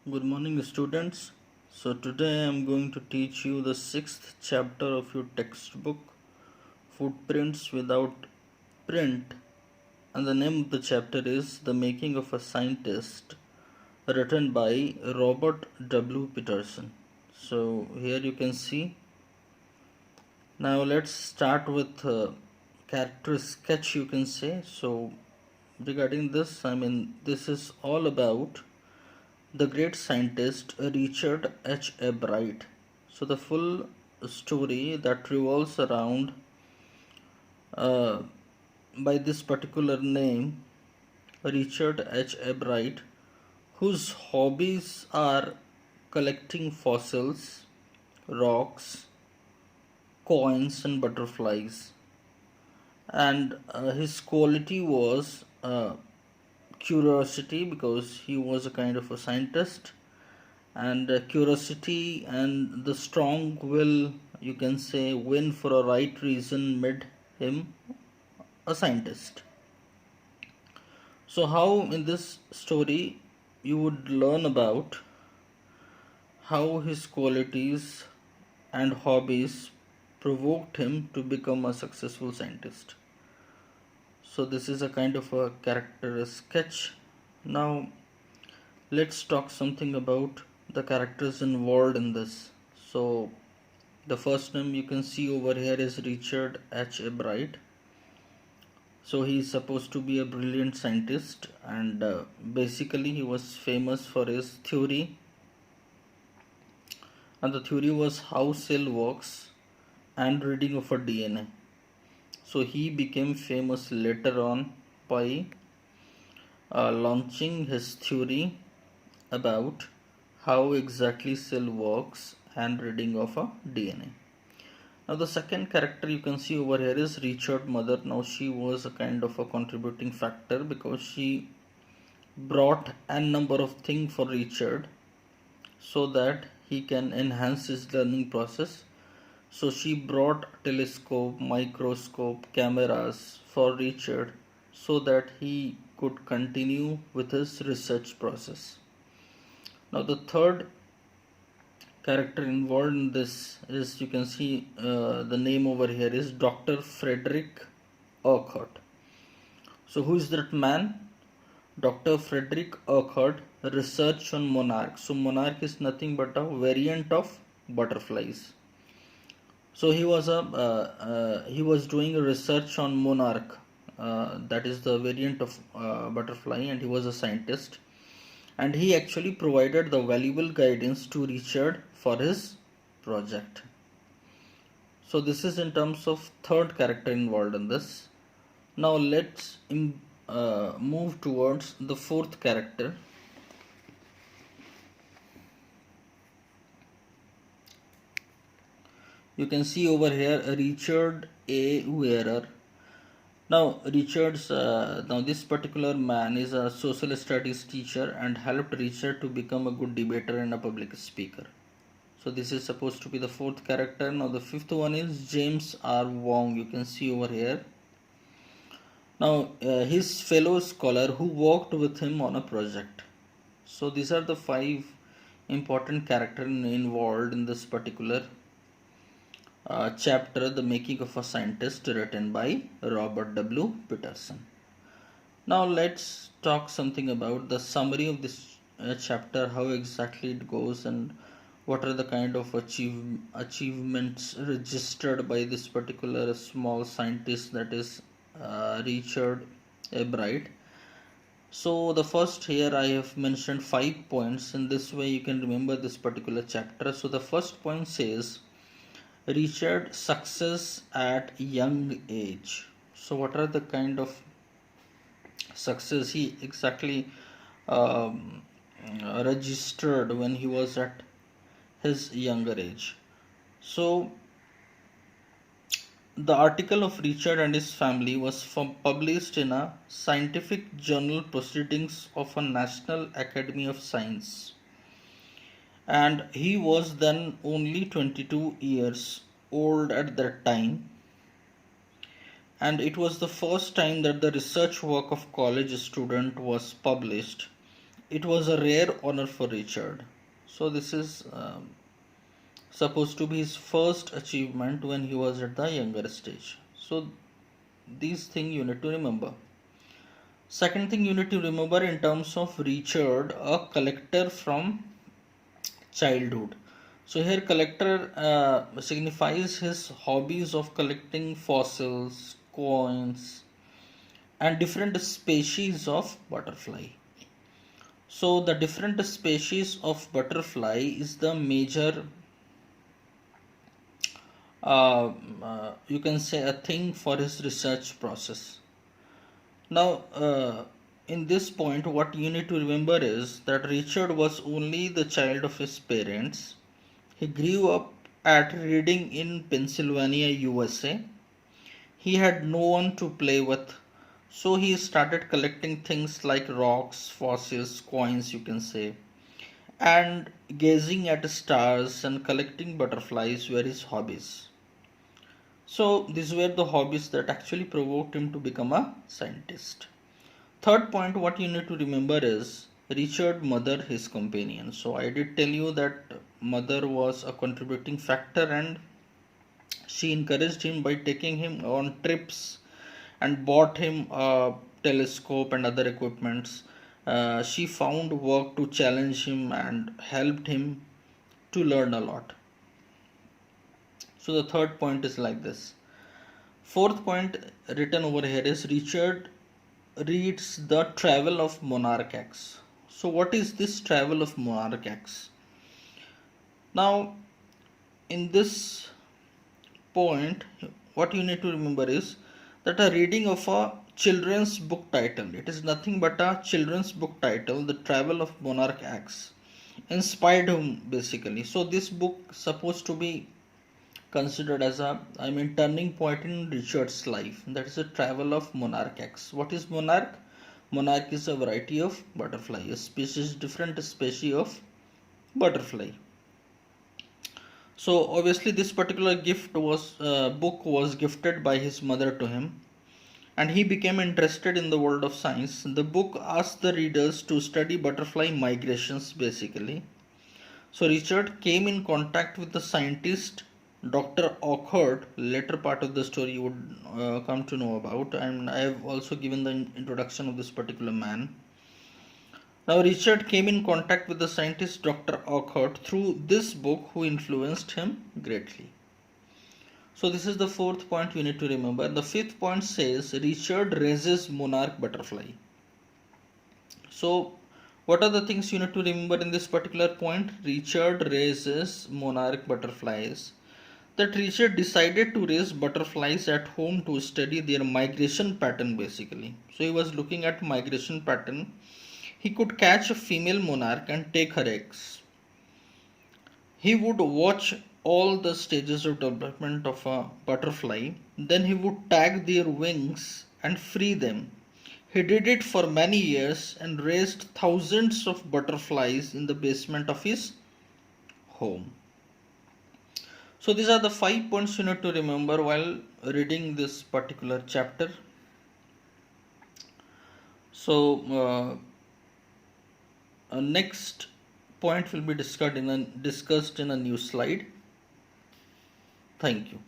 Good morning, students. So, today I am going to teach you the sixth chapter of your textbook, Footprints Without Print. And the name of the chapter is The Making of a Scientist, written by Robert W. Peterson. So, here you can see. Now, let's start with character sketch, you can say. So, regarding this, this is all about the great scientist Richard H. Abraham. So the full story that revolves around uh, by this particular name, Richard H. Abraham, whose hobbies are collecting fossils, rocks, coins, and butterflies. And his quality was curiosity, because he was a kind of a scientist, and curiosity and the strong will, you can say, win for a right reason, made him a scientist. So how in this story you would learn about how his qualities and hobbies provoked him to become a successful scientist. So this is a kind of a character sketch. Now let's talk something about the characters involved in this. So the first name you can see over here is Richard H. Abraham. So he is supposed to be a brilliant scientist, and basically he was famous for his theory, and the theory was how cell works and reading of a DNA. So he became famous later on by launching his theory about how exactly cell works and reading of a DNA. Now the second character you can see over here is Richard mother. Now she was a kind of a contributing factor because she brought a number of things for Richard so that he can enhance his learning process. So she brought telescope, microscope, cameras for Richard so that he could continue with his research process. Now the third character involved in this is, you can see the name over here is Dr. Frederick Urquhart. So who is that man? Dr. Frederick Urquhart research on monarch. So monarch is nothing but a variant of butterflies. So he was doing a research on monarch. That is the variant of butterfly, and he was a scientist. And he actually provided the valuable guidance to Richard for his project. So this is in terms of third character involved in this. Now let's move towards the fourth character. You can see over here Richard A. Wearer. Now this particular man is a social studies teacher and helped Richard to become a good debater and a public speaker. So this is supposed to be the fourth character. Now the fifth one is James R. Wong. You can see over here. Now his fellow scholar who worked with him on a project. So these are the five important characters involved in this particular chapter, The Making of a Scientist, written by Robert W. Peterson. Now let's talk something about the summary of this chapter, how exactly it goes, and what are the kind of achievements registered by this particular small scientist, that is Richard Abraham. So the first, here I have mentioned 5 points. In this way you can remember this particular chapter. So the first point says Richard success at young age. So what are the kind of success he exactly um, registered when he was at his younger age? So the article of Richard and his family was published in a scientific journal Proceedings of a National Academy of Science, and he was then only 22 years old at that time, and it was the first time that the research work of college student was published it was a rare honor for Richard. So this is supposed to be his first achievement when he was at the younger stage. So these things you need to remember. Second thing you need to remember in terms of Richard, a collector from childhood. So here collector signifies his hobbies of collecting fossils, coins, and different species of butterfly. So the different species of butterfly is the major, you can say, a thing for his research process. Now, in this point, what you need to remember is that Richard was only the child of his parents. He grew up at Reading in Pennsylvania, USA. He had no one to play with, so he started collecting things like rocks, fossils, coins, you can say, and gazing at stars and collecting butterflies were his hobbies. So, these were the hobbies that actually provoked him to become a scientist. Third point, what you need to remember is Richard mother his companion. So I did tell you that mother was a contributing factor, and she encouraged him by taking him on trips and bought him a telescope and other equipments. She found work to challenge him and helped him to learn a lot. So the third point is like this. Fourth point written over here is Richard reads The Travel of Monarch X. So what is this Travel of Monarch X? Now, in this point, what you need to remember is that a reading of a children's book title, it is nothing but a children's book title, The Travel of Monarch X, inspired him basically. So this book supposed to be considered as a, turning point in Richard's life. That is the travel of Monarch X. What is monarch? Monarch is a variety of butterfly, a species, different species of butterfly. So obviously this particular book was gifted by his mother to him, and he became interested in the world of science. The book asked the readers to study butterfly migrations basically. So Richard came in contact with the scientist Dr. Ockert. Later part of the story you would come to know about, and I have also given the introduction of this particular man. Now Richard came in contact with the scientist Dr. Ockert through this book, who influenced him greatly. So this is the fourth point you need to remember. The fifth point says Richard raises monarch butterfly. So what are the things you need to remember in this particular point? Richard raises monarch butterflies. That Richard decided to raise butterflies at home to study their migration pattern basically. So he was looking at migration pattern. He could catch a female monarch and take her eggs. He would watch all the stages of development of a butterfly. Then he would tag their wings and free them. He did it for many years and raised thousands of butterflies in the basement of his home. So these are the 5 points you need to remember while reading this particular chapter. So next point will be discussed in a new slide. Thank you.